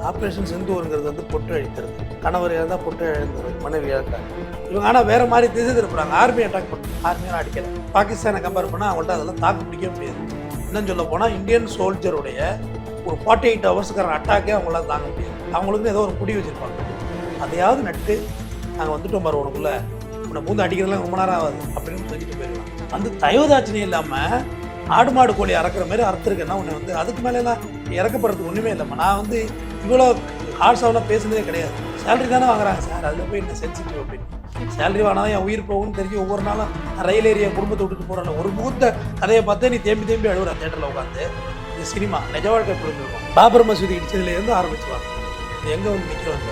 Operation சிந்தூருங்கிறது வந்து பொட்டு அழிக்கிறது. கணவர் இழந்தால் பொட்டு இழந்தது, மனைவி இழக்கிறாங்க. இவங்க ஆனால் வேறு மாதிரி திசை திருப்புறாங்க. ஆர்மி அட்டாக் பண்ணுறாங்க, ஆர்மியாக அடிக்கல. பாகிஸ்தானை கம்பேர் பண்ணால் அவங்கள்ட்ட அதெல்லாம் தாக்கு பிடிக்க முடியாது. இன்னும் சொல்ல போனால் இந்தியன் சோல்ஜருடைய ஒரு 48 ஹவர்ஸுக்கான அட்டாக்கே அவங்களால தாங்க முடியாது. அவங்களுக்கு ஏதோ ஒரு குடி வச்சுருப்பாங்க, அதையாவது நட்டு நாங்கள் வந்துட்டோம் பாரு உனக்குள்ளே, உன்னை பூந்து அடிக்கிறதுலாம் ரொம்ப நேரம் ஆகாது அப்படின்னு சொல்லிட்டு போயிடலாம். வந்து தயவுதாட்சணி இல்லாமல் ஆடு மாடு கோழி அறக்கிற மாதிரி அறுத்துருக்கேன்னா உன்னை வந்து அதுக்கு மேலேலாம் இறக்கப்படுறதுக்கு ஒன்றுமே இல்லைம்மா. நான் வந்து இவ்வளோ ஹார்ட்ஸாவெலாம் பேசுனதே கிடையாது. சேலரி தானே வாங்குறாங்க சார், அதில் போய் என்ன சென்சிட்டிவ் அப்படின்னு. சேலரி வாங்கினா என் உயிர் போகும்னு தெரிஞ்சு ஒவ்வொரு நாளும் ரயில் ஏரியா குடும்பத்தை விட்டுட்டு போகிறேன். ஒரு முகூர்த்த கதையை பார்த்தே நீ தேம்பி தேம்பி அழுகுற தேட்டரில் உட்காந்து. இது சினிமா, நிஜ வாழ்க்கை புரிஞ்சிருக்கும். பாபர் மசூதி இடிச்சதுலேருந்து ஆரம்பிச்சுவாங்க. இது எங்கே வந்து நிற்கிறோம்,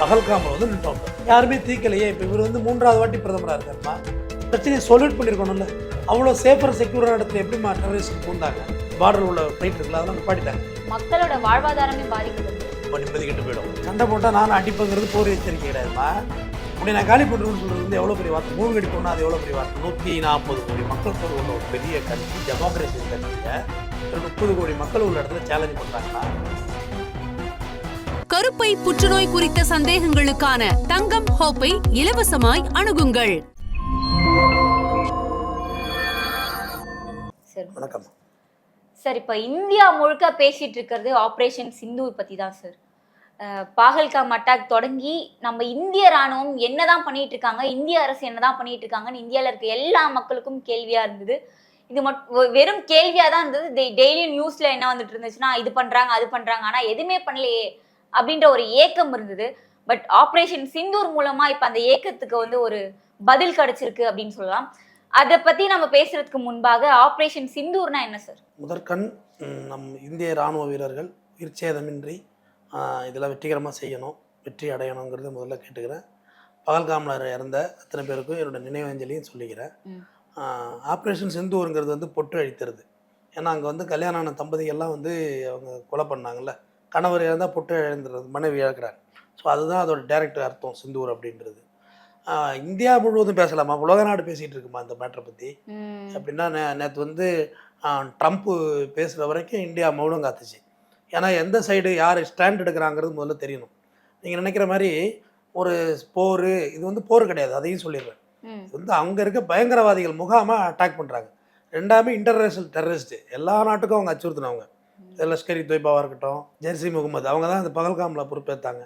பகல்காமில் வந்து நின்றோம். யாருமே தீக்கலையே. இப்போ இவர் வந்து 3வது வாட்டி பிரதமராக இருக்காருமா. பிரச்சனையை சொல்யூட் பண்ணியிருக்கணும்ல. அவ்வளோ சேஃபர் செக்யூரான இடத்துல எப்படிமா டெரரிஸ்ட் பூந்தாங்க? பார்டர் உள்ள ஃப்ளைட் இருக்குல்ல, அதெல்லாம் நிப்பாட்டிட்டாங்க. மக்களோட வாழ்வாதாரமே பாதிக்கப்படுது, நிம்மதி கெட்டு போயிடும். சண்டை போட்டால் நானும் அடிப்புங்கிறது போர் எச்சரிக்கை கிடையாதுமா. உடனே நான் காலி பண்ணுறேன்னு சொல்கிறது வந்து எவ்வளோ பெரிய வார்த்தை. 3 கடி போனால் அது எவ்வளோ பெரிய வார்த்தை. 140 கோடி மக்கள் தொகை உள்ள ஒரு பெரிய கட்சி, டெமோக்ரஸி கட்சியை 30 கோடி மக்கள் உள்ள இடத்துல சேலஞ்ச் பண்ணுறாங்கன்னா. கருப்பை புற்றுநோய் குறித்த சந்தேகங்களுக்கான தங்கம் ஹோப்பை இலவசமாய் அணுகுங்கள். வணக்கம் சார். இப்போ இந்தியா முழுக்க பேசிட்டு இருக்கிறது ஆப்ரேஷன் சிந்தூர் பற்றி தான் சார். பாகல்காம் அட்டாக் தொடங்கி நம்ம இந்திய ராணுவம் என்னதான் பண்ணிட்டு இருக்காங்க, இந்திய அரசு என்னதான் பண்ணிட்டு இருக்காங்கன்னு இந்தியாவில் இருக்க எல்லா மக்களுக்கும் கேள்வியா இருந்தது. இது மட்டும் வெறும் கேள்வியா தான் இருந்தது. டெய்லியும் நியூஸ்ல என்ன வந்துட்டு இருந்துச்சுன்னா இது பண்றாங்க அது பண்றாங்க, ஆனா எதுவுமே பண்ணலையே அப்படின்ற ஒரு ஏக்கம் இருந்தது. பட் ஆப்ரேஷன் சிந்தூர் மூலமா இப்ப அந்த ஏக்கத்துக்கு வந்து ஒரு பதில் கிடைச்சிருக்கு அப்படின்னு சொல்லலாம். அதை பத்தி நம்ம பேசுறதுக்கு முன்பாக ஆப்ரேஷன் சிந்தூர்னா என்ன சார்? முதற்கண் நம் இந்திய இராணுவ வீரர்கள் உயிர்ச்சேதமின்றி இதெல்லாம் வெற்றிகரமாக செய்யணும், வெற்றி அடையணுங்கிறத முதல்ல கேட்டுக்கிறேன். பகல்காமில் இறந்த அத்தனை பேருக்கும் என்னோட நினைவஞ்சலியும் சொல்லிக்கிறேன். ஆப்ரேஷன் சிந்தூருங்கிறது வந்து பொட்டு அழிக்கிறது. ஏன்னா அங்கே வந்து கல்யாணமான தம்பதிகள்லாம் வந்து அவங்க கொலை பண்ணாங்கல்ல, கணவர் இழந்தால் பொட்டு இழந்துறது, மனைவி இழக்கிறாங்க. ஸோ அதுதான் அதோட டைரக்ட் அர்த்தம் சிந்தூர் அப்படின்றது. இந்தியா முழுவதும் பேசலாமா, உலக நாடு பேசிகிட்டு இருக்குமா இந்த மேட்டரை பற்றி அப்படின்னா. நேற்று வந்து ட்ரம்ப்பு பேசுகிற வரைக்கும் இந்தியா மௌனம் காத்துச்சு. ஏன்னா எந்த சைடு யார் ஸ்டாண்ட் எடுக்கிறாங்கிறது முதல்ல தெரியணும். நீங்கள் நினைக்கிற மாதிரி ஒரு போர், இது வந்து போர் கிடையாது, அதையும் சொல்லிடுறேன். இது வந்து அங்கே இருக்க பயங்கரவாதிகள் முகாமாக அட்டாக் பண்ணுறாங்க. ரெண்டாமே இன்டர்நேஷ்னல் டெரரிஸ்ட்டு, எல்லா நாட்டுக்கும் அவங்க அச்சுறுத்தினவங்க. லஷ்கர் தொய்பாவாக இருக்கட்டும், ஜெர்சி முகமது, அவங்க தான் இந்த பகல்காமில் பொறுப்பேற்றாங்க,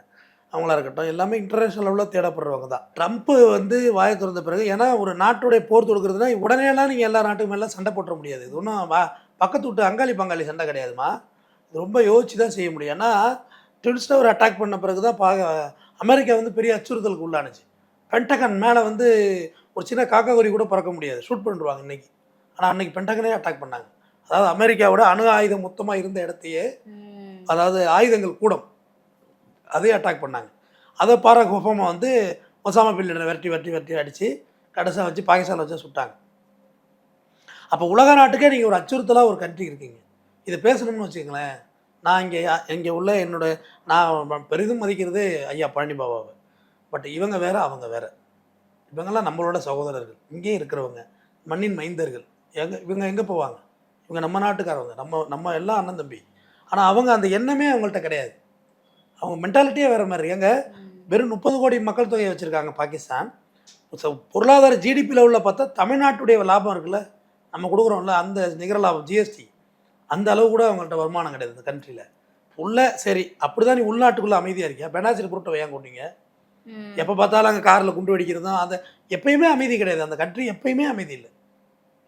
அவங்களா இருக்கட்டும், எல்லாமே இன்டர்நேஷ்னல் லெவலில் தேடப்படுறவங்க தான். ட்ரம்ப்பு வந்து வாயை திறந்த பிறகு, ஏன்னா ஒரு நாட்டுடைய போர் தொடுக்கிறதுனா உடனேலாம் நீங்கள் எல்லா நாட்டுக்கு மேலே சண்டை போட்டுற முடியாது. இது ஒன்றும் பக்கத்து விட்டு அங்காளி பங்காளி சண்டை கிடையாதுமா. இது ரொம்ப யோசிச்சு தான் செய்ய முடியும். ஏன்னா ட்வின் டவர் அட்டாக் பண்ண பிறகு தான் அமெரிக்கா வந்து பெரிய அச்சுறுத்தலுக்கு உள்ளானுச்சு. பென்டகன் மேலே வந்து ஒரு சின்ன காக்காகுரி கூட பறக்க முடியாது, ஷூட் பண்ணிடுவாங்க இன்றைக்கி. ஆனால் அன்றைக்கி பென்டகனே அட்டாக் பண்ணாங்க. அதாவது அமெரிக்காவோட அணு ஆயுதம் மொத்தமாக இருந்த இடத்தையே, அதாவது ஆயுதங்கள் கூடம், அதே அட்டாக் பண்ணாங்க. அதை பாராக் ஒபாமா வந்து ஒசாமா பின் வெட்டி அடித்து கடைசியாக வச்சு பாகிஸ்தானில் வச்சு சுட்டாங்க. அப்போ உலக நாட்டுக்கே நீங்கள் ஒரு அச்சுறுத்தலாக ஒரு கண்ட்ரி இருக்கீங்க. இதை பேசணும்னு வச்சுக்கங்களேன். நான் இங்கே உள்ள நான் பெரிதும் மதிக்கிறது ஐயா பழனி பாபாவை. பட் இவங்க வேறு, அவங்க வேறு. இவங்கெல்லாம் நம்மளோட சகோதரர்கள், இங்கேயே இருக்கிறவங்க, மண்ணின் மைந்தர்கள். இவங்க எங்கே போவாங்க? இவங்க நம்ம நாட்டுக்காரவங்க, நம்ம எல்லாம் அண்ணன் தம்பி. ஆனால் அவங்க அந்த எண்ணமே அவங்கள்ட்ட கிடையாது. அவங்க மென்டாலிட்டியே வேறு மாதிரி. எங்க வெறும் 30 கோடி மக்கள் தொகையை வச்சுருக்காங்க பாகிஸ்தான். பொருளாதார ஜிடிபி லெவலில் பார்த்தா தமிழ்நாட்டுடைய லாபம் இருக்குல்ல, நம்ம கொடுக்குறோம்ல அந்த நிகர லாபம், ஜிஎஸ்டி, அந்த அளவு கூட அவங்கள்ட்ட வருமானம் கிடையாது இந்த கண்ட்ரியில் உள்ள. சரி, அப்படி தான் நீ உள்நாட்டுக்குள்ளே அமைதியாக இருக்கியா? பெனாசிரி பொருட்டை ஏன் கொண்டீங்க? எப்போ பார்த்தாலும் அங்கே காரில் குண்டு வெடிக்கிறதும், அதை எப்பயுமே அமைதி கிடையாது. அந்த கண்ட்ரி எப்பயுமே அமைதி இல்லை.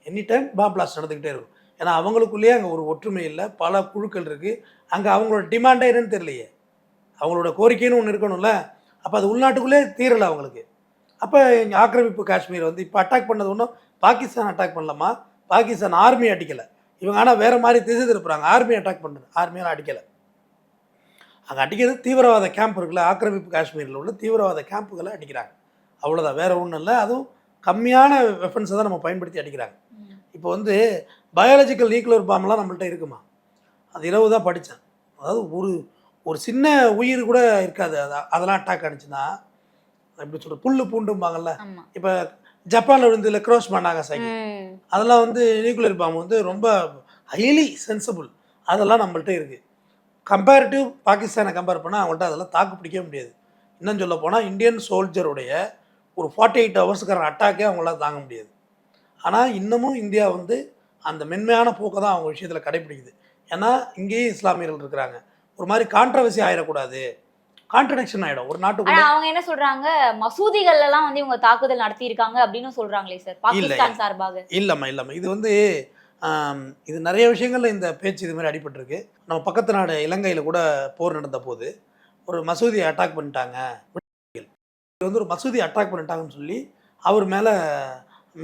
எனி டைம் பாம் பிளாஸ்ட் நடந்துக்கிட்டே இருக்கும். ஏன்னா அவங்களுக்குள்ளேயே அங்கே ஒரு ஒற்றுமை இல்லை, பல குழுக்கள் இருக்குது. அங்கே அவங்களோட டிமாண்டே என்னன்னு தெரியலையே, அவங்களோட கோரிக்கைன்னு ஒன்று இருக்கணும்ல. அப்போ அது உள்நாட்டுக்குள்ளே தீரலை அவங்களுக்கு. அப்போ இங்கே ஆக்கிரமிப்பு காஷ்மீர் வந்து இப்போ அட்டாக் பண்ணது ஒன்றும் பாகிஸ்தான் அட்டாக் பண்ணலாமா, பாகிஸ்தான் ஆர்மி அடிக்கலை. இவங்க ஆனால் வேறு மாதிரி திசை திருப்புறாங்க. ஆர்மி அட்டாக் பண்ணுறது, ஆர்மியால் அடிக்கலை. அங்கே அடிக்கிறது தீவிரவாத கேம்ப் இருக்குல்ல, ஆக்கிரமிப்பு காஷ்மீரில் உள்ள தீவிரவாத கேம்புகளை அடிக்கிறாங்க, அவ்வளோதான், வேறு ஒன்றும் இல்லை. அதுவும் கம்மியான வெப்பன்ஸை தான் நம்ம பயன்படுத்தி அடிக்கிறாங்க. இப்போ வந்து பயாலஜிக்கல் நியூக்ளியர் பாம்லாம் நம்மள்ட்ட இருக்குமா? அது இரவு தான் படித்தேன். அதாவது ஒரு சின்ன உயிர் கூட இருக்காது. அதெல்லாம் அட்டாக் அடிச்சுன்னா எப்படி சொல்கிறது, புல்லு பூண்டும்பாங்கல்ல. இப்போ ஜப்பானில் விழுந்து லெக்ரோஸ் பண்ணாங்க சைக்கிள், அதெல்லாம் வந்து நியூக்ளியர் பாம்பு வந்து ரொம்ப ஹைலி சென்சிபிள், அதெல்லாம் நம்மள்ட்ட இருக்குது. கம்பேரிட்டிவ் பாகிஸ்தானை கம்பேர் பண்ணால் அவங்கள்ட்ட அதெல்லாம் தாக்கு பிடிக்கவே முடியாது. இன்னும் சொல்ல போனால் இந்தியன் சோல்ஜருடைய ஒரு 48 ஹவர்ஸுக்கான அட்டாக்கே அவங்களால தாங்க முடியாது. ஆனால் இன்னமும் இந்தியா வந்து அந்த மென்மையான போக்கை தான் அவங்க விஷயத்தில் கடைப்பிடிக்குது. ஏன்னா இங்கேயும் இஸ்லாமியர்கள் இருக்கிறாங்க. ஒரு மாதிரி கான்ட்ரவர்சி ஆகிடக்கூடாது, கான்ட்ரடிக்ஷன் ஆகிடும் ஒரு நாட்டுக்குள்ள. ஆனா அவங்க என்ன சொல்றாங்க, மசூதிகள்ல எல்லாம் வந்து இவங்க தாக்குதல் நடத்தி இருக்காங்க அப்படின்னு சொல்றாங்களே சார் பாகிஸ்தான் சார்பாக. இல்லம்மா இது வந்து இது நிறைய விஷயங்கள்ல இந்த பேச்சு இது மாதிரி அடிபட்டிருக்கு. நம்ம பக்கத்து நாடு இலங்கையில் கூட போர் நடந்த போது ஒரு மசூதியை அட்டாக் பண்ணிட்டாங்க. இது வந்து ஒரு மசூதி அட்டாக் பண்ணிட்டாங்கன்னு சொல்லி அவர் மேலே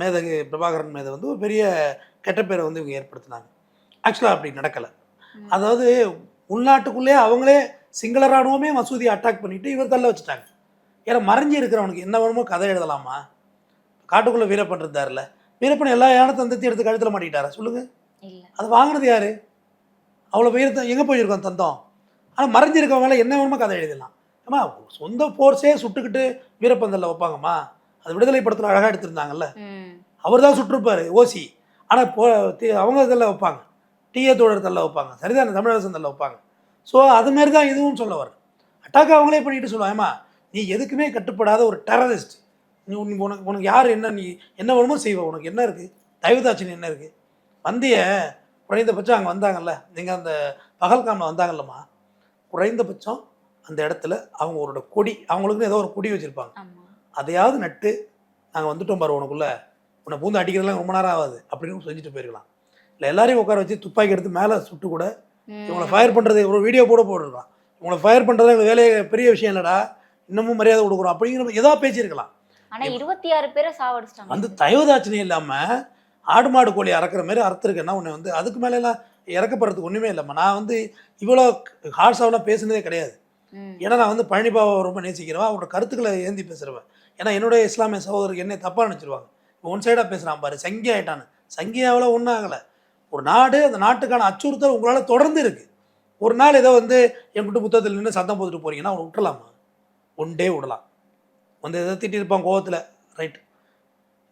மேதகு பிரபாகரன் மேலே வந்து ஒரு பெரிய கெட்ட பேரை வந்து இவங்க ஏற்படுத்தினாங்க. ஆக்சுவலாக அப்படி நடக்கலை. அதாவது உள்நாட்டுக்குள்ளே அவங்களே சிங்கள ராணுவமே மசூதியை அட்டாக் பண்ணிட்டு இவர் தள்ள வச்சுட்டாங்க. ஏன்னா மறைஞ்சி இருக்கிறவனுக்கு என்ன வேணுமோ கதை எழுதலாமா? காட்டுக்குள்ளே வீரப்பன் இருந்தார்ல, வீரப்பன் எல்லா யானத்தை தந்தத்தை எடுத்து கழுத்தில் மாட்டிக்கிட்டாரா சொல்லுங்கள்? அது வாங்கினது யார்? அவ்வளோ வீரத்தை எங்கே போயிருக்கோம் தந்தம்? ஆனால் மறைஞ்சிருக்கவங்கள என்ன வேணுமோ கதை எழுதலாம். ஏமா சொந்த போர்ஸே சுட்டுக்கிட்டு வீரப்பந்தலில் வைப்பாங்கம்மா. அது விடுதலை படத்தில் அழகாக எடுத்திருந்தாங்கல்ல, அவர் தான் சுட்டிருப்பார் ஓசி. ஆனால் அவங்க இதில் வைப்பாங்க, டிஏ தோழர் தள்ள வைப்பாங்க, சரிதான தமிழரசன் தள்ள வைப்பாங்க. ஸோ அதுமாரி தான் இதுவும் சொல்ல வர. அட்டாக் அவங்களே பண்ணிட்டு சொல்லுவாங்கம்மா, நீ எதுக்குமே கட்டுப்படாத ஒரு டெரரிஸ்ட், நீ உனக்கு யார் என்ன, நீ என்ன வேணுமோ செய்வ, உனக்கு என்ன இருக்குது, தயவுதாட்சியம் என்ன இருக்குது? வந்திய குறைந்தபட்சம் அங்கே வந்தாங்கல்ல, நீங்கள் அந்த பகல்காமில் வந்தாங்கல்லம்மா, குறைந்தபட்சம் அந்த இடத்துல அவங்களோட கொடி, அவங்களுக்குன்னு ஏதோ ஒரு கொடி வச்சுருப்பாங்க, அதையாவது நட்டு நாங்கள் வந்துட்டோம் பாரு உனக்குள்ளே, உன்னை பூந்து அடிக்கிறதுலாம் ரொம்ப நேரம் ஆகாது அப்படின்னு செஞ்சுட்டு போயிருக்கலாம். இல்லை எல்லாரையும் உட்கார வச்சு துப்பாக்கி எடுத்து மேலே சுட்டு கூட இவங்களை ஃபயர் பண்ணுறது ஒரு வீடியோ கூட போட்டுருக்கலாம். இவங்களை ஃபயர் பண்ணுறது எங்கள் வேலையை பெரிய விஷயம் இல்லைடா, இன்னமும் மரியாதை கொடுக்குறோம் அப்படிங்கிற ஏதோ பேசியிருக்கலாம். ஆனால் 26 பேரை சாவடிச்சிட்டாங்க. வந்து தயவுதாட்சணியம் இல்லாமல் ஆடு மாடு கோழி அறக்கிற மாதிரி அறுத்துருக்கேன்னா உன்னை வந்து அதுக்கு மேலெல்லாம் இறக்கப்படுறதுக்கு ஒன்றுமே இல்லைம்மா. நான் வந்து இவ்வளோ ஹார்ஷாவெலாம் பேசுனதே கிடையாது. ஏன்னா நான் வந்து பழனிபாவை ரொம்ப நேசிக்கிறவன், அவரோட கருத்துக்களை ஏந்தி பேசுகிறவன். ஏன்னா என்னுடைய இஸ்லாமிய சகோதரருக்கு என்னை தப்பாக நினச்சிருவாங்க, ஒன் சைடாக பேசுகிறான் பாரு, சங்கி ஆகிட்டான்னு. சங்கியாவில் ஒன்றும் ஆகலை. ஒரு நாடு, அந்த நாட்டுக்கான அச்சுறுத்தல் உங்களால் தொடர்ந்து இருக்குது. ஒரு நாள் ஏதோ வந்து என்கிட்ட புத்தகத்தில் நின்று சத்தம் போட்டுட்டு போகிறீங்கன்னா அவனை விட்டுலாமா? ஒன் டே விடலாம். வந்து எதாவது திட்டிருப்பான் கோவத்தில், ரைட்,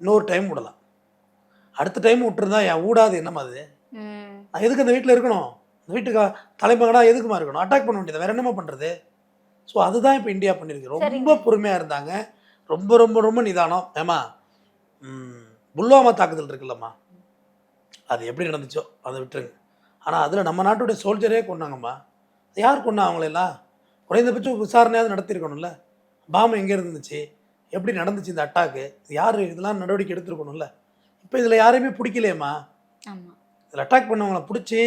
இன்னொரு டைம் விடலாம். அடுத்த டைம் விட்டுருந்தா என் ஊடாது என்னம்மா அது? நான் எதுக்கு அந்த வீட்டில் இருக்கணும்? அந்த வீட்டுக்கு தலைமகனாக எதுக்குமா இருக்கணும்? அட்டாக் பண்ண வேண்டியது, வேறு என்னமா பண்ணுறது? ஸோ அதுதான் இப்போ இந்தியா பண்ணியிருக்கு. ரொம்ப பொறுமையாக இருந்தாங்க, ரொம்ப ரொம்ப ரொம்ப நிதானம். ஏமா புல்வாமா தாக்குதல் இருக்குல்லம்மா, அது எப்படி நடந்துச்சோ அதை விட்டுருங்க. ஆனால் அதில் நம்ம நாட்டுடைய சோல்ஜரே கொண்டாங்கம்மா. யார் கொண்டா? அவங்களெல்லாம் குறைந்தபட்சம் விசாரணையாவது நடத்திருக்கணும்ல. பாம்பு எங்கே இருந்துச்சு, எப்படி நடந்துச்சு இந்த அட்டாக்கு, யார் இதெல்லாம் நடவடிக்கை எடுத்துருக்கணும்ல. இப்போ இதில் யாரையுமே பிடிக்கலையேம்மா. இதில் அட்டாக் பண்ணவங்களை பிடிச்சி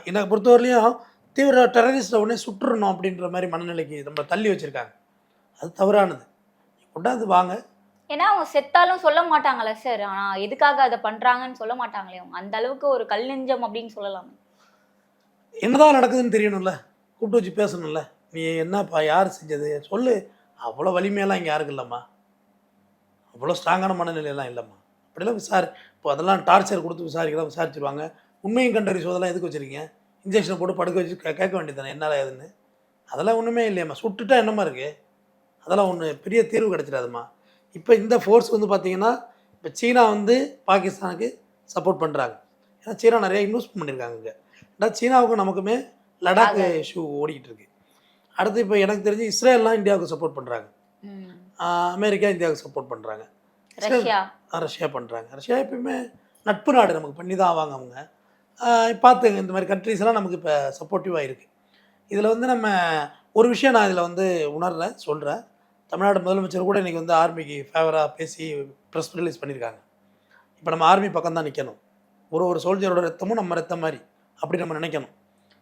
என்னை பொறுத்தவரையிலையும் தீவிர டெரரிஸ்ட்டை உடனே சுட்டுறணும் அப்படின்ற மாதிரி மனநிலைக்கு நம்ம தள்ளி வச்சுருக்காங்க. அது தவறானது. கொண்டாந்து வாங்க. ஏன்னா அவங்க செத்தாலும் சொல்ல மாட்டாங்களே சார், ஆனால் எதுக்காக அதை பண்ணுறாங்கன்னு சொல்ல மாட்டாங்களே அவங்க. அந்த அளவுக்கு ஒரு கல் நெஞ்சம் அப்படின்னு சொல்லலாம். என்னதான் நடக்குதுன்னு தெரியணும்ல, கூப்பிட்டு வச்சு பேசணும்ல. நீ என்னப்பா, யார் செஞ்சது சொல்லு. அவ்வளோ வலிமையெல்லாம் இங்கே யாருக்கு இல்லைம்மா, அவ்வளோ ஸ்ட்ராங்கான மனநிலையெல்லாம் இல்லைம்மா. அப்படிலாம் இப்போ அதெல்லாம் டார்ச்சர் கொடுத்து விசாரிக்கலாம், விசாரிச்சிருவாங்க. உண்மையும் கண்டறிச்சோதெல்லாம் எதுக்கு வச்சுருக்கீங்க? இன்ஜெக்ஷனை போட்டு படுக்க வச்சு கேட்க வேண்டியது தானே என்ன ஏதுன்னு. அதெல்லாம் ஒன்றுமே இல்லையம்மா. சுட்டுட்டா என்னம்மா இருக்குது? அதெல்லாம் ஒன்று பெரிய தீர்வு கிடச்சிடாதும்மா. இப்போ இந்த ஃபோர்ஸ் வந்து பார்த்திங்கன்னா, இப்போ சீனா வந்து பாகிஸ்தானுக்கு சப்போர்ட் பண்ணுறாங்க. ஏன்னா சீனா நிறையா இன்வெஸ்ட் பண்ணியிருக்காங்க இங்கே. ஏன்னா சீனாவுக்கும் நமக்குமே லடாக் இஷ்யூ ஓடிக்கிட்டு இருக்கு. அடுத்து இப்போ எனக்கு தெரிஞ்சு இஸ்ரேல்லாம் இந்தியாவுக்கு சப்போர்ட் பண்ணுறாங்க, அமெரிக்கா இந்தியாவுக்கு சப்போர்ட் பண்ணுறாங்க, ரஷ்யா பண்ணுறாங்க. ரஷ்யா எப்பயுமே நட்பு நாடு, நமக்கு பண்ணி தான் ஆவாங்க அவங்க. பார்த்துங்க இந்த மாதிரி கண்ட்ரிஸ்லாம் நமக்கு இப்போ சப்போர்ட்டிவாக இருக்குது. இதில் வந்து நம்ம ஒரு விஷயம் நான் இதில் வந்து உணர்றேன், சொல்கிறேன். தமிழ்நாடு முதலமைச்சர் கூட இன்றைக்கி வந்து ஆர்மிக்கு ஃபேவராக பேசி ப்ரெஸ் ரிலீஸ் பண்ணியிருக்காங்க. இப்போ நம்ம ஆர்மி பக்கம் தான் நிற்கணும். ஒரு சோல்ஜரோட ரத்தமும் நம்ம ரத்தம் மாதிரி அப்படி நம்ம நினைக்கணும்.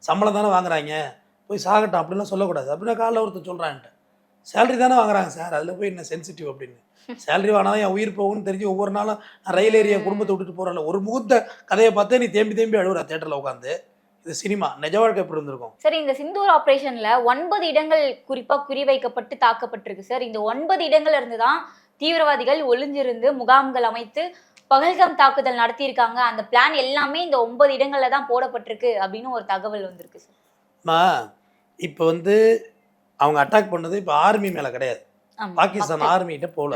சம்பளம் தானே வாங்குறாங்க, போய் சாகட்டும் அப்படின்லாம் சொல்லக்கூடாது. அப்படின்னா காலைல ஒருத்தர் சொல்கிறான்ட்டு, சேலரி தானே வாங்குறாங்க சார், அதில் போய் என்ன சென்சிட்டிவ் அப்படின்னு. சேலரி வாங்கினா தான் என் உயிர் போகும்னு தெரிஞ்சு ஒவ்வொரு நாளும் நான் ரயில் ஏரியா குடும்பத்தை விட்டுட்டு போகிறேன்ல. ஒரு முகூர்த்த கதையை பார்த்தே நீ தேம்பி அழுகுற தேட்டரில் உட்காந்து. இது சினிமா, நிஜ வாழ்க்கை எப்படி இருந்திருக்கும்? சார் இந்த சிந்தூர் ஆபரேஷன்ல 9 இடங்கள் குறிப்பா குறிவைக்கப்பட்டு தாக்கப்பட்டிருக்கு சார். இந்த 9 இடங்கள்ல இருந்து தான் தீவிரவாதிகள் ஒளிஞ்சிருந்து முகாம்கள் அமைத்து பகல்காம் தாக்குதல் நடத்தியிருக்காங்க. அந்த பிளான் எல்லாமே இந்த 9 இடங்கள்ல தான் போடப்பட்டிருக்கு அப்படின்னு ஒரு தகவல் வந்திருக்கு சார். இப்போ வந்து அவங்க அட்டாக் பண்ணது இப்போ ஆர்மி மேலே கிடையாது, பாகிஸ்தான் ஆர்மிகிட்ட போகல.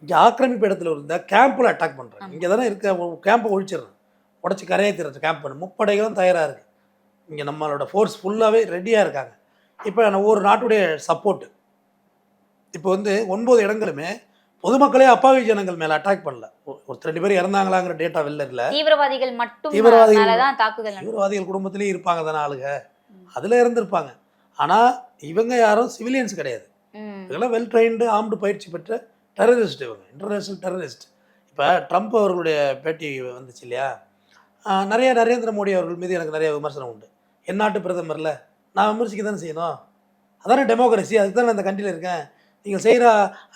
இங்கே ஆக்கிரமிப்பு இடத்துல இருந்த கேம்பில் அட்டாக் பண்ணுறாங்க. இங்கே தானே இருக்க கேம்பை ஒழிச்சிடுறேன், உடச்சி கரையை திறச்சு கேம்ப் பண்ணு. முப்படைகளும் தயாராக இருக்குது. இங்கே நம்மளோட ஃபோர்ஸ் ஃபுல்லாகவே ரெடியாக இருக்காங்க. இப்போ ஒரு நாட்டுடைய சப்போர்ட்டு இப்போ வந்து 9 இடங்களுமே பொதுமக்களே அப்பாவி ஜனங்கள் மேலே அட்டாக் பண்ணல. ஒரு 2 பேர் இறந்தாங்களாங்கிற டேட்டா வெளில இல்லை. தீவிரவாதிகள் மட்டும் தீவிரவாதிகள் மேலதான் தாக்குதல் நடந்தது. தீவிரவாதிகள் குடும்பத்திலேயே இருப்பாங்க தானே ஆளுங்க, அதில் இருந்திருப்பாங்க. ஆனால் இவங்க யாரும் சிவிலியன்ஸ் கிடையாது. இதெல்லாம் வெல் ட்ரெயின்டு ஆர்ம்டு பயிற்சி பெற்ற டெரரிஸ்ட், இவங்க இன்டர்நேஷ்னல் டெரரிஸ்ட். இப்போ ட்ரம்ப் அவர்களுடைய பேட்டி வந்துச்சு இல்லையா, நிறைய நரேந்திர மோடி அவர்கள் மீது எனக்கு நிறைய விமர்சனம் உண்டு. என் நாட்டு பிரதமரில் நான் விமர்சிக்க தானே செய்யணும், அதானே டெமோக்ரஸி, அதுக்கு தான் நான் இந்த கண்ட்ரியில் இருக்கேன். நீங்கள் செய்கிற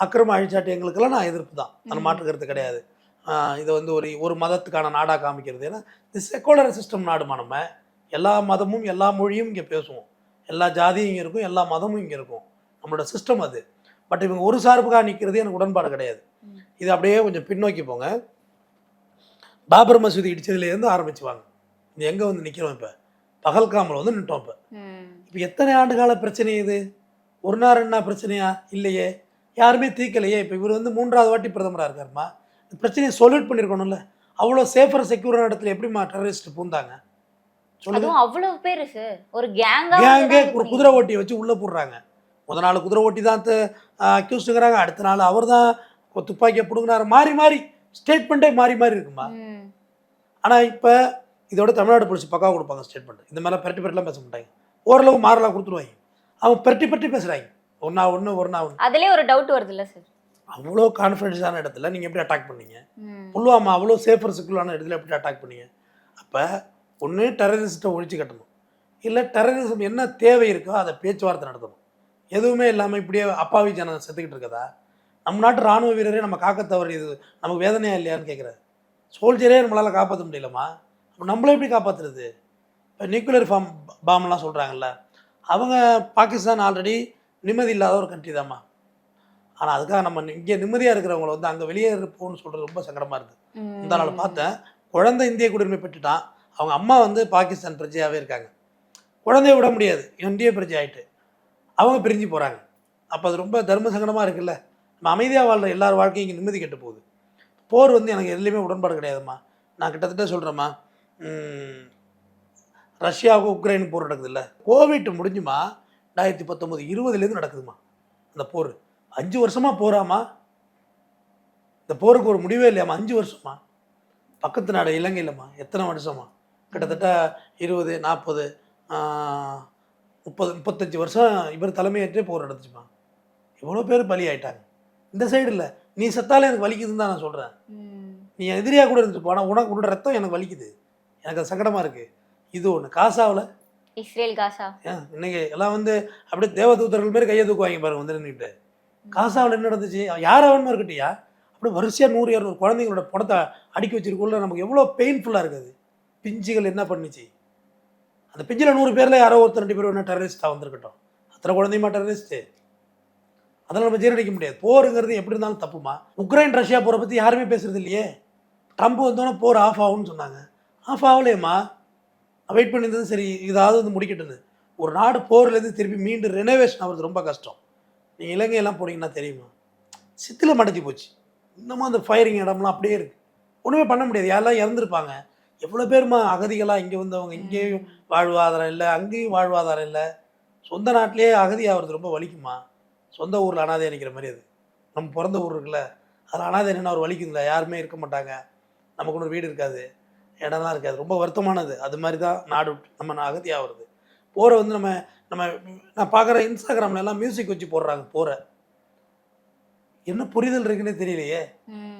அக்கிரம அழிச்சாட்டு எங்களுக்கெல்லாம் நான் எதிர்ப்பு தான், அந்த மாற்று கருத்து கிடையாது. இதை வந்து ஒரு மதத்துக்கான நாடாக காமிக்கிறது. ஏன்னா இது செக்குலர் சிஸ்டம் நாடுமா, நம்ம எல்லா மதமும் எல்லா மொழியும் இங்கே பேசுவோம், எல்லா ஜாதியும் இங்கே இருக்கும், எல்லா மதமும் இங்கே இருக்கும், நம்மளோட சிஸ்டம் அது. பட் இவங்க ஒரு சார்புக்காக நிற்கிறது எனக்கு உடன்பாடு கிடையாது. இது அப்படியே கொஞ்சம் பின்னோக்கி போங்க. பாபர் மசூதி இடிச்சதுலேருந்து ஆரம்பிச்சுவாங்க, இது எங்கே வந்து நிற்கிறோம், இப்போ பகல்காமில் வந்து நின்றோம். இப்போ எத்தனை ஆண்டு கால பிரச்சனை இது? ஒரு நாள் 2 நாள் பிரச்சனையா? இல்லையே, யாருமே தீர்க்கலையே. இப்போ இவர் வந்து 3வது வாட்டி பிரதமராக இருக்காருமா, இந்த பிரச்சனையை சொல்யூட் பண்ணியிருக்கணும்ல. அவ்வளோ சேஃபர் செக்யூரான இடத்துல எப்படிமா டெரரிஸ்ட் பூந்தாங்க சொல்லுங்க? அவ்வளவு பேரு சார், ஒரு கேங்கே ஒரு குதிரை ஓட்டியை வச்சு உள்ளே போடுறாங்க. முத நாள் குதிரை ஓட்டி தான் அக்யூஸ்டுங்கிறாங்க, அடுத்த நாள் அவர் தான் துப்பாக்கியை பிடுங்கினாரு. மாறி மாறி ஸ்டேட்மெண்ட்டே மாறி மாறி இருக்குமா. ஆனால் இப்போ இதோட தமிழ்நாடு போலீஸ் பக்காவாக கொடுப்பாங்க ஸ்டேட்மெண்ட். இந்த மாதிரிலாம் பெரட்டிலாம் பேச மாட்டாங்க, ஓரளவு மாறலாம் கொடுத்துருவாங்க. அவங்க பெரட்டி பேசுகிறாங்க, ஒன்றா ஒன்று. அதுலேயே ஒரு டவுட் வருது இல்லை சார், அவ்வளோ கான்ஃபிடென்ஸான இடத்துல நீங்கள் எப்படி அட்டாக் பண்ணீங்க? புல்வாமா அவ்வளோ சேஃபர் செக்யூரான இடத்துல எப்படி அட்டாக் பண்ணீங்க? அப்போ ஒன்று டெரரிஸ்ட்டை ஒழிச்சு கட்டணும், இல்லை டெரரிசம் என்ன தேவை இருக்கோ அதை பேச்சுவார்த்தை நடத்தணும். எதுவுமே இல்லாமல் இப்படியே அப்பாவி ஜனம் செத்துக்கிட்டு இருக்கதா? நம்ம நாட்டு ராணுவ வீரரே நம்ம காக்க தவறு, இது நமக்கு வேதனையா இல்லையான்னு கேட்குறாரு. சோல்ஜரே நம்மளால் காப்பாற்ற முடியலமா, அப்போ நம்மளே எப்படி காப்பாற்றுறது? இப்போ நியூக்ளியர் பாம்லாம் சொல்கிறாங்கல்ல, அவங்க பாகிஸ்தான் ஆல்ரெடி நிம்மதி இல்லாத ஒரு கண்ட்ரி தாம்மா. ஆனால் அதுக்காக நம்ம இங்கே நிம்மதியாக இருக்கிறவங்கள வந்து அங்கே வெளியே இருப்போம்னு சொல்கிறது ரொம்ப சங்கடமாக இருக்குது. இந்த நாள் பார்த்தேன், குழந்தை இந்திய குடியுரிமை பெற்றுட்டான், அவங்க அம்மா வந்து பாகிஸ்தான் பிரஜையாகவே இருக்காங்க, குழந்தைய விட முடியாது, இந்திய பிரஜை ஆகிட்டு அவங்க பிரிஞ்சு போகிறாங்க. அப்போ அது ரொம்ப தர்ம சங்கடமாக இருக்குல்ல. நம்ம அமைதியாக வாழ்கிற எல்லார் வாழ்க்கையும் இங்கே நிம்மதி கெட்டு போகுது. போர் வந்து எனக்கு எதுலேயுமே உடன்பாடு கிடையாதும்மா. நான் கிட்டத்தட்ட சொல்கிறேம்மா, ரஷ்யாவுக்கும் உக்ரைனுக்கு போர் நடக்குதுல்ல, கோவிட் முடிஞ்சுமா 2019 20லேருந்து நடக்குதுமா அந்த போர். 5 வருஷமாக போகிறாமா, இந்த போருக்கு ஒரு முடிவே இல்லையாம்மா. 5 வருஷமா. பக்கத்து நாடு இலங்கையிலம்மா எத்தனை வருஷமா, கிட்டத்தட்ட 20 40 30 35 வருஷம் இவர் தலைமையேற்றே போர் நடந்துச்சுமா. எவ்வளோ பேர் பலி ஆயிட்டாங்க. இந்த சைடு இல்லை, நீ செத்தாலே எனக்கு வலிக்குதுன்னு தான் நான் சொல்கிறேன். நீ எதிரியாக கூட இருந்துட்டு போனால் உன்னோட ரத்தம் எனக்கு வலிக்குது, எனக்கு அது சங்கடமாக இருக்குது. இது ஒன்று. காசாவில் இஸ்ரேல் காசா இன்னைக்கு எல்லாம் வந்து அப்படியே தேவதூதர்கள் பேர் கையை தூக்குவாங்க பாருங்க வந்து நின்றுட்டு. காசாவில் என்ன நடந்துச்சு, யார் அவனுமா இருக்கட்டியா, அப்படியே வரிசையாக 100 200 குழந்தைங்களோட படத்தை அடுக்கி வச்சிருக்குள்ள நமக்கு எவ்வளோ பெயின்ஃபுல்லாக இருக்குது. பிஞ்சுகள் என்ன பண்ணிச்சு, அந்த பிஞ்சில் 100 பேரில் யாரோ ஒருத்தர் 2 பேர் ஒன்று டெரரிஸ்டாக வந்திருக்கட்டும், அத்தனை குழந்தையுமா டெரரிஸ்ட்டு? அதெல்லாம் நம்ம ஜீரணிக்க முடியாது. போருங்கிறது எப்படி இருந்தாலும் தப்புமா. உக்ரைன் ரஷ்யா போரை பற்றி யாருமே பேசுறது இல்லையே. ட்ரம்ப் வந்தோன்னே போர் ஆஃப் ஆகும்னு சொன்னாங்க, ஆஃப் ஆகலையம்மா. வெயிட் பண்ணியிருந்தது சரி, இதாவது வந்து முடிக்கட்டுன்னு. ஒரு நாடு போர்லேருந்து திருப்பி மீண்டு ரெனோவேஷன் ஆகிறது ரொம்ப கஷ்டம். நீங்கள் இலங்கையெல்லாம் போனீங்கன்னா தெரியுமா, சித்தில மடைஞ்சி போச்சு. இன்னமும் அந்த ஃபயரிங் இடம்லாம் அப்படியே இருக்குது, ஒன்றுமே பண்ண முடியாது. யாரெல்லாம் இறந்துருப்பாங்க, எவ்வளோ பேருமா அகதிகளாக இங்கே வந்தவங்க. இங்கேயும் வாழ்வாதாரம் இல்லை, அங்கேயும் வாழ்வாதாரம் இல்லை. சொந்த நாட்டிலேயே அகதி ஆகிறது ரொம்ப வலிக்குமா. சொந்த ஊரில் அனாதை நிற்கிற மாதிரி அது. நம்ம பிறந்த ஊர் இருக்குல்ல, அதில் அனாதை என்னென்ன ஒரு வலிக்குதுல்ல, யாருமே இருக்க மாட்டாங்க, நமக்கு ஒரு வீடு இருக்காது, இடம்லாம் இருக்காது, ரொம்ப வருத்தமானது. அது மாதிரி தான் நாடு நம்ம அகதி ஆகிறது. போரை வந்து நம்ம நான் பார்க்குற இன்ஸ்டாகிராமில் எல்லாம் மியூசிக் வச்சு போடுறாங்க. போரை என்ன புரிதல் இருக்குன்னே தெரியலையே.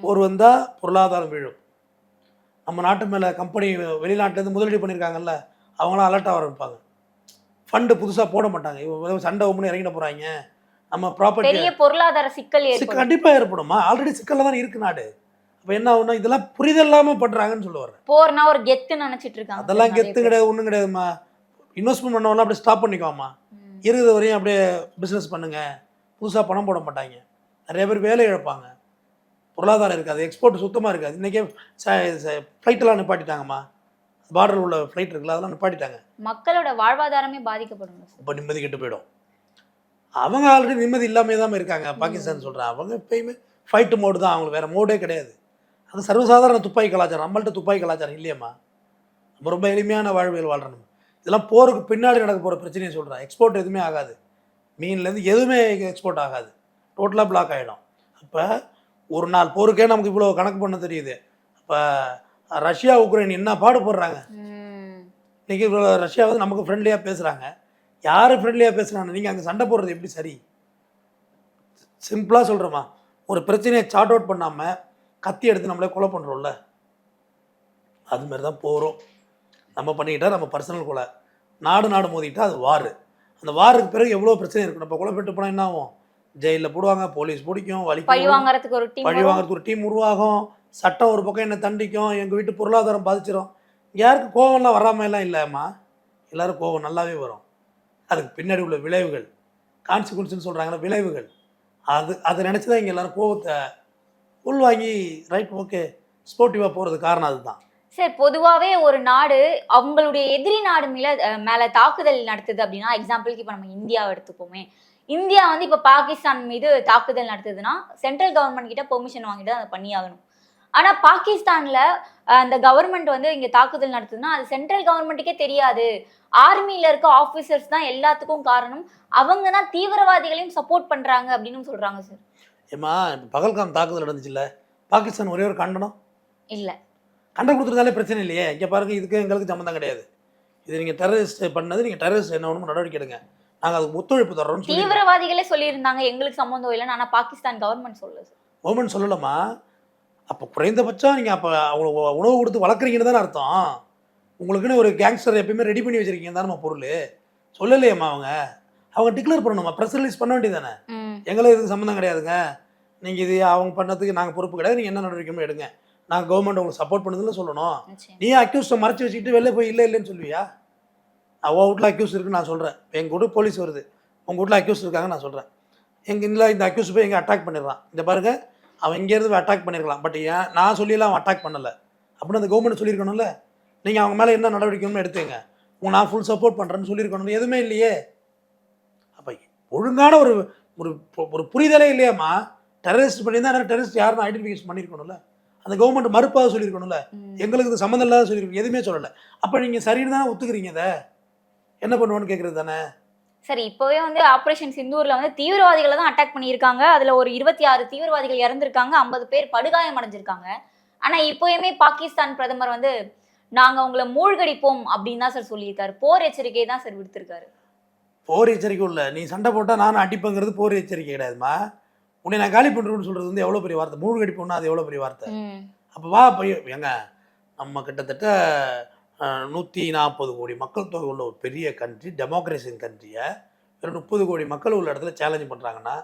போர் வந்தால் பொருளாதாரம் வீழும். நம்ம நாட்டு மேலே கம்பெனி வெளிநாட்டிலேருந்து முதலீடு பண்ணியிருக்காங்கல்ல, அவங்களாம் அலர்ட்டாக ஆரம்பிப்பாங்க. ஃபண்டு புதுசாக போட மாட்டாங்க, இவங்க சண்டை ஒன்று இறங்கிட போகிறாங்க, நம்ம ப்ராப்பர்ட்டி பொருளாதார சிக்கல் கண்டிப்பாக ஏற்படுமா. ஆல்ரெடி சிக்கலில் தான் இருக்குது நாடு. அப்போ என்ன ஆகுனா, இதெல்லாம் புரிதல் இல்லாமல் பண்ணுறாங்கன்னு சொல்ல வரேன். போர்னா ஒரு கெத்து நினச்சிட்டு இருக்காங்க. அதெல்லாம் கெத்து கிடையாது, ஒன்றும் கிடையாதுமா. இன்வெஸ்ட்மெண்ட் பண்ணவெல்லாம் அப்படியே ஸ்டாப் பண்ணிக்குவாமா, இருக்கிற வரையும் அப்படியே பிஸ்னஸ் பண்ணுங்க, புதுசாக பணம் போட மாட்டாங்க, நிறைய பேர் வேலை இழப்பாங்க, பொருளாதாரம் இருக்காது, எக்ஸ்போர்ட் சுத்தமாக இருக்காது. இன்றைக்கே ஃப்ளைட்டெல்லாம் நிப்பாட்டிட்டாங்கம்மா, பார்டர் உள்ள ஃப்ளைட் இருக்குல்ல, அதெல்லாம் நிப்பாட்டிட்டாங்க. மக்களோட வாழ்வாதாரமே பாதிக்கப்படும். இப்போ நிம்மதி கெட்டு போயிடும். அவங்க ஆல்ரெடி நிம்மதி இல்லாமல் தான் இருக்காங்க. பாகிஸ்தான் சொல்கிறேன், அவங்க எப்பயுமே ஃபைட்டு மோடு தான், அவங்களுக்கு வேறு மோடே கிடையாது. அது சர்வசாதாரண துப்பாக்கி கலாச்சாரம். நம்மள்ட்ட துப்பாக்கி கலாச்சாரம் இல்லையம்மா, நம்ம ரொம்ப எளிமையான வாழ்வியல் வாழ்கிறோம். இதெல்லாம் போருக்கு பின்னாடி நடக்க போகிற பிரச்சனையை சொல்கிறேன். எக்ஸ்போர்ட் எதுவுமே ஆகாது, மீன்லேருந்து எதுவுமே எக்ஸ்போர்ட் ஆகாது, டோட்டலாக பிளாக் ஆகிடும். அப்போ ஒரு நாள் போருக்கே நமக்கு இவ்வளோ கணக்கு பண்ண தெரியுது. அப்போ ரஷ்யா உக்ரைன் என்ன பாடுபடுறாங்க. இன்றைக்கி ரஷ்யா வந்து நமக்கு ஃப்ரெண்ட்லியாக பேசுகிறாங்க. யார் ஃப்ரெண்ட்லியாக பேசுகிறாங்க? நீங்கள் அங்கே சண்டை போடுறது எப்படி சரி? சிம்பிளாக சொல்கிறோமா, ஒரு பிரச்சனையை சார்ட் அவுட் பண்ணாமல் கத்தி எடுத்து நம்மளே கொலை பண்ணுறோம்ல, அதுமாரி தான் போகிறோம். நம்ம பண்ணிக்கிட்டால் நம்ம பர்சனல் கொலை, நாடு மோதிக்கிட்டால் அது வார். அந்த வாருக்கு பிறகு எவ்வளோ பிரச்சனை இருக்கும். நம்ம கொலை பெற்று போனால் என்ன ஆகும்? ஜெயிலில் போடுவாங்க, போலீஸ் பிடிக்கும், பழி வாங்குறதுக்கு ஒரு டீம் உருவாகும், சட்டம் ஒரு பக்கம் என்ன தண்டிக்கும், எங்கள் வீட்டு பொருளாதாரம் பாதிச்சிடும். யாருக்கு கோவம்லாம் வராமலாம் இல்லைம்மா, எல்லோரும் கோவம் நல்லாவே வரும். அதுக்கு பின்னாடி உள்ள விளைவுகள், கான்சிக்வன்ஸ்னு சொல்கிறாங்களா, விளைவுகள், அது நினச்சி தான் இங்கே எல்லோரும் கோவத்தை உள்வாங்கி ரைட் ஓகே ஸ்போர்ட்டிவாக போகிறது காரணம் அதுதான். சரி, பொதுவாகவே ஒரு நாடு அவங்களுடைய எதிரி நாடு மேலே தாக்குதல் நடத்துது அப்படின்னா, எக்ஸாம்பிளுக்கு இப்போ நம்ம இந்தியாவை எடுத்துப்போமே. இந்தியா வந்து இப்போ பாகிஸ்தான் மீது தாக்குதல் நடத்துதுன்னா சென்ட்ரல் கவர்மெண்ட் கிட்ட பெர்மிஷன் வாங்கிட்டு அதை பண்ணி ஆகணும். ஆனால் பாகிஸ்தானில் அந்த கவர்மெண்ட் வந்து இங்கே தாக்குதல் நடத்துதுன்னா அது சென்ட்ரல் கவர்மெண்ட்டுக்கே தெரியாது. ஆர்மியில் இருக்க ஆஃபீஸர்ஸ் தான் எல்லாத்துக்கும் காரணம், அவங்க தான் தீவிரவாதிகளையும் சப்போர்ட் பண்ணுறாங்க அப்படின்னு சொல்கிறாங்க சார். ஏம்மா, இப்போ பகல்காம் தாக்குதல் நடந்துச்சுல்ல, பாகிஸ்தான் ஒரே ஒரு கண்டனம் இல்லை, கண்டனம் கொடுத்துருந்தாலே பிரச்சனை இல்லையே. இங்கே பாருங்கள், இதுக்கு எங்களுக்கு சம்மந்தம் கிடையாது, இது நீங்கள் டெரரிஸ்ட் பண்ணது, நீங்கள் டெரரிஸ்ட் என்ன ஒன்றும் நடவடிக்கை எடுங்க, நாங்கள் அதுக்கு ஒத்துழைப்பு தர்றோம். தீவிரவாதிகளே சொல்லியிருந்தாங்க எங்களுக்கு சம்மந்தம் இல்லைன்னு. ஆனால் பாகிஸ்தான் கவர்மெண்ட் சொல்லல சார். கவர்மெண்ட் சொல்லலாமா? அப்போ குறைந்தபட்சம் நீங்கள் அப்போ அவங்களுக்கு உணவு கொடுத்து வளர்க்குறீங்கன்னு தானே அர்த்தம். உங்களுக்குன்னு ஒரு கேங்ஸ்டர் எப்பயுமே ரெடி பண்ணி வச்சுருக்கீங்க தானே பொருள். சொல்லலையம்மா, அவங்க டிக்ளேர் பண்ணணுமா, ப்ரெஸ் ரிலீஸ் பண்ண வேண்டியது தானே. எங்களுக்கு இதுக்கு சம்மந்தம் கிடையாதுங்க, நீங்கள் இது அவங்க பண்ணதுக்கு நாங்கள் பொறுப்பு கிடையாது, நீங்கள் என்ன நடவடிக்கையுமே எடுங்க, நாங்கள் கவர்மெண்ட் உங்களுக்கு சப்போர்ட் பண்ணுறதுல சொல்லணும். நீ அக்யூஸ்டை மறைச்சி வச்சுக்கிட்டு வெளில போய் இல்லைன்னு சொல்லுவியா? அவள் வீட்டில் அக்யூஸ் இருக்குன்னு நான் சொல்கிறேன், எங்கள் வீட்டு போலீஸ் வருது, உங்கள் வீட்டில் அக்யூஸ் இருக்காங்க நான் சொல்கிறேன், எங்கள் இல்லை இந்த அக்யூஸ் போய் எங்கே அட்டாக் பண்ணிடுறான், இந்த பாருங்கள் அவன் இங்கேருந்து அட்டாக் பண்ணியிருக்கலாம், பட் ஏன் நான் சொல்லியெல்லாம் அவன் அட்டாக் பண்ணலை அப்படின்னு அந்த கவர்மெண்ட் சொல்லியிருக்கணும்ல. நீங்கள் அவங்க மேலே என்ன நடவடிக்கைன்னு எடுத்துங்க, நான் ஃபுல் சப்போர்ட் பண்ணுறேன்னு சொல்லியிருக்கணும், எதுவுமே இல்லையே. அப்போ ஒழுங்கான ஒரு ஒரு புரிதலே இல்லையாம்மா. டெரரிஸ்ட் பண்ணியிருந்தா டெரரிஸ்ட் யாருன்னு ஐடென்டிஃபிகேஷன் பண்ணியிருக்கணும்ல, அந்த கவர்மெண்ட் மறுப்பாக சொல்லியிருக்கணும்ல, எங்களுக்கு இது சம்மந்தம் இல்லாத சொல்லியிருக்கணும், எதுவுமே சொல்லலை. அப்போ நீங்கள் சரின்னு தானே ஒத்துக்கிறீங்க, அதை என்ன பண்ணுவோன்னு கேட்குறது தானே. சரி, இப்போவே வந்து ஆப்ரேஷன் சிந்தூரில் வந்து தீவிரவாதிகளை தான் அட்டாக் பண்ணியிருக்காங்க. அதில் ஒரு 26 தீவிரவாதிகள் இறந்துருக்காங்க, 50 பேர் படுகாயம் அடைஞ்சிருக்காங்க. ஆனால் இப்போயுமே பாகிஸ்தான் பிரதமர் வந்து நாங்கள் உங்களை மூழ்கடிப்போம் அப்படின்னு தான் சார் சொல்லியிருக்காரு. போர் எச்சரிக்கை தான் சார் விடுத்திருக்காரு. போர் எச்சரிக்கை இல்லை, நீ சண்டை போட்டால் நானும் அடிப்பேங்கிறது போர் எச்சரிக்கை கிடையாதுமா. உன்னை நான் காலி பண்ணுறேன்னு சொல்கிறது வந்து எவ்வளோ பெரிய வார்த்தை, மூழ்கடிப்போம்னா அது எவ்வளோ பெரிய வார்த்தை. அப்போ வா போய் எங்க நம்ம கிட்டத்தட்ட 140 கோடி மக்கள் தொகை உள்ள ஒரு பெரிய கண்ட்ரி, டெமோக்ரஸின் கண்ட்ரியை ஒரு 30 கோடி மக்கள் உள்ள இடத்துல சேலஞ்ச் பண்ணுறாங்கன்னா,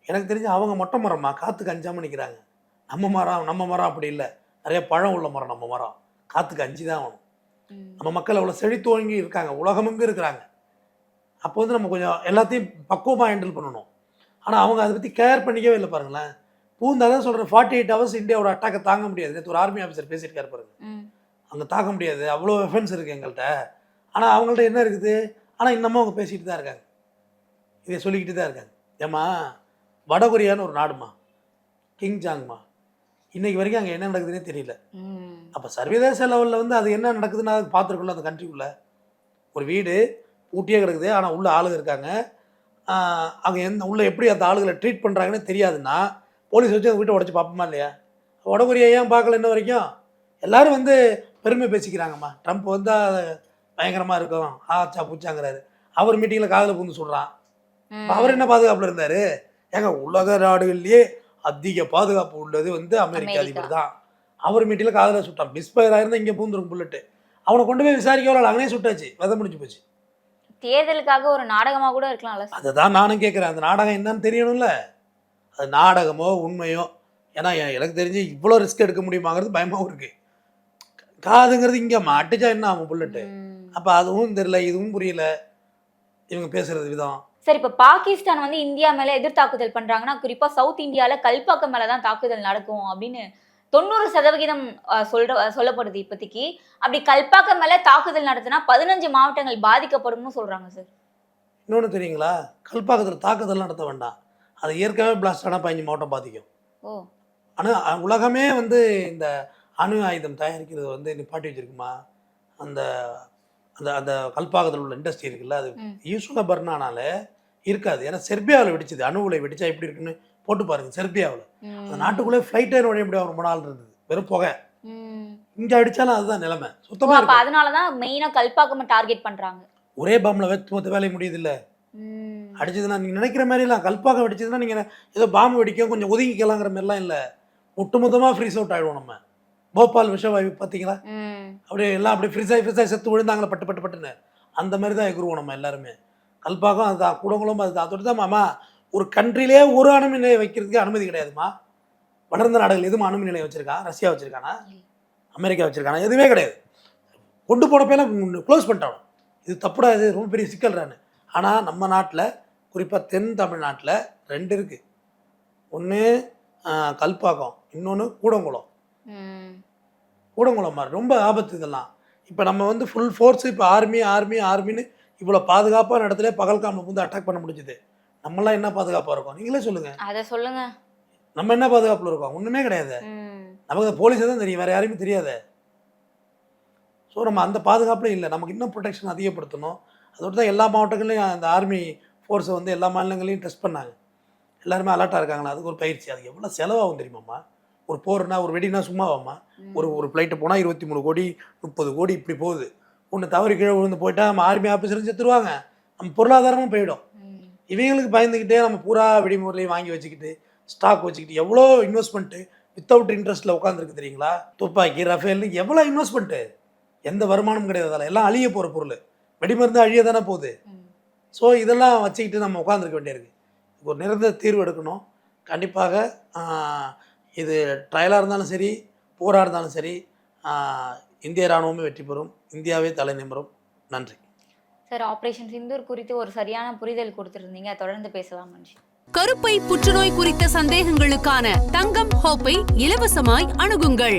எனக்கு தெரிஞ்சு அவங்க மொட்டை மரமா காற்றுக்கு அஞ்சாமல் நிற்கிறாங்க. நம்ம மரம் அப்படி இல்லை, நிறைய பழம் உள்ள மரம் நம்ம மரம், காற்றுக்கு அஞ்சு தான் ஆகணும். நம்ம மக்கள் அவ்வளோ செழித்தோங்கி இருக்காங்க, உலகமெங்கும் இருக்கிறாங்க. அப்போ வந்து நம்ம கொஞ்சம் எல்லாத்தையும் பக்குவமாக ஹேண்டில் பண்ணணும். ஆனால் அவங்க அதை பற்றி கேர் பண்ணிக்கவே இல்லை பாருங்களேன். பூந்தாதான் சொல்கிறேன், 48 hours இந்தியாவோட அட்டாக்கை தாங்க முடியாது. நேற்று ஒரு ஆர்மி ஆஃபீஸர் பேசியிருக்காரு பாருங்க, அங்கே தாக்க முடியாது, அவ்வளோ வெஃபன்ஸ் இருக்குது எங்கள்கிட்ட. ஆனால் அவங்கள்ட்ட என்ன இருக்குது, ஆனால் இன்னமும் அவங்க பேசிகிட்டு தான் இருக்காங்க, இதை சொல்லிக்கிட்டு தான் இருக்காங்க. ஏம்மா, வடகொரியான்னு ஒரு நாடுமா, கிங் ஜாங்மா, இன்றைக்கி வரைக்கும் அங்கே என்ன நடக்குதுன்னே தெரியல. அப்போ சர்வதேச லெவலில் வந்து அது என்ன நடக்குதுன்னு அது பார்த்துருக்குள்ள, அந்த கண்ட்ரிக்குள்ளே ஒரு வீடு ஊட்டியே கிடக்குது, ஆனால் உள்ள ஆளுங்க இருக்காங்க, அங்கே உள்ளே எப்படி அந்த ஆளுகளை ட்ரீட் பண்ணுறாங்கன்னு தெரியாதுன்னா போலீஸ் வச்சு அந்த வீட்டை உடச்சி பார்ப்போமா இல்லையா? வடகொரியா ஏன் பார்க்கல இன்ன வரைக்கும்? எல்லோரும் வந்து பெருமை பேசிக்கிறாங்கம்மா. ட்ரம்ப் வந்தால் பயங்கரமாக இருக்கும், ஆச்சா பூச்சாங்கிறாரு, அவர் மீட்டிங்கில் காதில் பூந்து சொல்கிறான். அவர் என்ன பாதுகாப்பில் இருந்தார்? ஏங்க, உலக நாடுகள்லேயே அதிக பாதுகாப்பு உள்ளது வந்து அமெரிக்க அதிபர் தான். அவர் மீட்டிங்கில் காதில் சுட்டான், மிஸ்பயர் ஆயிருந்தால் இங்கே பூந்துரும் புல்லட்டு. அவனை கொண்டு போய் விசாரிக்க அங்கனே சுட்டாச்சு, விதை முடிஞ்சு போச்சு. தேர்தலுக்காக ஒரு நாடகமாக கூட இருக்கலாம்ல. அதை தான் நானும் கேட்குறேன், அந்த நாடகம் என்னன்னு தெரியணும்ல, அது நாடகமோ உண்மையோ. ஏன்னா எனக்கு தெரிஞ்சு இவ்வளோ ரிஸ்க் எடுக்க முடியுமாங்கிறது பயமாகவும் இருக்குது. காதுங்கிறது இங்கே மாட்டுச்சா என்ன ஆகும் புல்லட்டு? அப்போ அதுவும் தெரியல, இதுவும் புரியல இவங்க பேசுகிறது விதம். சரி, இப்போ பாகிஸ்தான் வந்து இந்தியா மேலே எதிர்த்தாக்குதல் பண்ணுறாங்கன்னா, குறிப்பாக சவுத் இந்தியாவில் கல்பாக்கம் மேலே தான் தாக்குதல் நடக்கும் அப்படின்னு 90% சொல்லப்படுது இப்போதைக்கு. அப்படி கல்பாக்கம் மேலே தாக்குதல் நடத்தினா 15 மாவட்டங்கள் பாதிக்கப்படும்னு சொல்கிறாங்க சார். இன்னொன்று தெரியுங்களா, கல்பாக்கத்தில் தாக்குதல் நடத்த வேண்டாம், அது ஏற்கனவே பிளாஸ்ட் ஆனால் 15 மாவட்டம் பாதிக்கும். ஆனால் உலகமே வந்து இந்த அணு ஆயுதம் தயாரிக்கிறது வந்து நிப்பாட்டி வச்சிருக்குமா, அந்த அந்த அந்த கல்பாக்கத்தில் உள்ள இண்டஸ்ட்ரி இருக்குல்ல, அது ம். யூசுன பர்னானால இருக்காது. ஏன்னா செர்பியாவில் வெடிச்சது. அணு உலை வெடிச்சா எப்படி இருக்குன்னு போட்டு பாருங்க. செர்பியாவில் அந்த நாட்டுக்குள்ளே ஃப்ளைட்டே நுழைய முடியாது, ரொம்ப நாள் இருந்தது, வெறும் புகை. இங்கே அடித்தாலும் அதுதான் நிலைமை, சுத்தமாக அப்ப அதனாலதான் மெயினா கல்பாக்கம டார்கெட் பண்றாங்க. ஒரே பாம்பில் மொத்த வேலையை முடியுது இல்லை. அடிச்சதுன்னா நீங்கள் நினைக்கிற மாதிரிலாம் கல்பாக்கம் வெடிச்சதுன்னா நீங்கள் ஏதோ பாம்பு வெடிக்கும் கொஞ்சம் ஒதுங்கிக்கலாங்கிற மாதிரிலாம் இல்லை. ஒட்டுமொத்தமாக ஃப்ரீஸ் அவுட் ஆகிடுவோம். நம்ம போபால் விஷவாயு பார்த்தீங்களா, அப்படியே எல்லாம் அப்படியே ஃப்ரிஸாகி செத்து விழுந்தாங்களே பட்டுன்னு, அந்த மாதிரி தான் எகுருவோம் நம்ம எல்லாருமே. கல்பாக்கம் அதுதான், கூடங்குளம் அதுதான். அதோடு தான் மாமா ஒரு கண்ட்ரிலே ஒரு அணு மின் நிலையம் வைக்கிறதுக்கு அனுமதி கிடையாதுமா. வளர்ந்த நாடுகள் எதுவும் அணு மின் நிலையம் வச்சுருக்கான்? ரஷ்யா வச்சுருக்கானா, அமெரிக்கா வச்சுருக்கானா? எதுவுமே கிடையாது. கொண்டு போனப்பெல்லாம் க்ளோஸ் பண்ணிட்டாலும் இது தப்புடா, இது ரொம்ப பெரிய சிக்கல்றான்னு. ஆனால் நம்ம நாட்டில் குறிப்பாக தென் தமிழ்நாட்டில் 2 இருக்குது. ஒன்று கல்பாக்கம், இன்னொன்று கூடங்குளம். கூடங்குளம் மாதிரி ரொம்ப ஆபத்து இதெல்லாம். இப்போ நம்ம வந்து ஃபுல் ஃபோர்ஸ் இப்போ ஆர்மின்னு இவ்வளோ பாதுகாப்பான இடத்துல பகல்காமில் வந்து அட்டாக் பண்ண முடிஞ்சுது. நம்மளாம் என்ன பாதுகாப்பாக இருக்கோம்? நீங்களே சொல்லுங்கள். அதை சொல்லுங்க. நம்ம என்ன பாதுகாப்பில் இருக்கோம்? ஒன்றுமே கிடையாது. நமக்கு போலீஸை தான் தெரியும், வேறு யாரையுமே தெரியாது. ஸோ நம்ம அந்த பாதுகாப்பில் இல்லை. நமக்கு இன்னும் ப்ரொடெக்ஷன் அதிகப்படுத்தணும். அதோடு தான் எல்லா மாவட்டங்கள்லையும் அந்த ஆர்மி ஃபோர்ஸை வந்து எல்லா மாநிலங்களையும் டெஸ்ட் பண்ணாங்க. எல்லாருமே அலர்ட்டாக இருக்காங்களா, அதுக்கு ஒரு பயிற்சி. அது எவ்வளோ செலவாகும் தெரியுமாம்மா? ஒரு போர்னா ஒரு வெடினா சும்மாவாம்மா? ஒரு ஃப்ளைட்டு போனால் 23 கோடி 30 கோடி இப்படி போகுது. ஒன்று தவறி கீழே விழுந்து போயிட்டா நம்ம ஆர்மி ஆஃபீஸரும் செத்துருவாங்க, நம்ம பொருளாதாரமும் போயிடும். இவங்களுக்கு பயந்துக்கிட்டே நம்ம பூரா வெடிமுறையும் வாங்கி வச்சுக்கிட்டு ஸ்டாக் வச்சுக்கிட்டு எவ்வளோ இன்வெஸ்ட்மெண்ட்டு வித்தவுட் இன்ட்ரெஸ்ட்டில் உட்காந்துருக்கு தெரியுங்களா? துப்பாக்கி ரஃபேல்னு எவ்வளோ இன்வெஸ்ட்மெண்ட்டு, எந்த வருமானமும் கிடையாது. அதில் எல்லாம் அழிய போகிற பொருள், வெடிமருந்து அழிய தானே போகுது. ஸோ இதெல்லாம் வச்சுக்கிட்டு நம்ம உட்காந்துருக்க வேண்டியிருக்கு. ஒரு நிரந்தர தீர்வு எடுக்கணும் கண்டிப்பாக. இது ட்ரையலாக இருந்தாலும் சரி, போராக இருந்தாலும் சரி, இந்திய இராணுவமே வெற்றி பெறும், இந்தியாவே தலை நிமிரும். நன்றி சார். ஆபரேஷன் சிந்தூர் குறித்து ஒரு சரியான புரிதல் கொடுத்துருந்தீங்க. தொடர்ந்து பேசலாம். நன்றி. கருப்பை புற்றுநோய் குறித்த சந்தேகங்களுக்கான தங்கம் ஹோப்பை இலவசமாய் அணுகுங்கள்.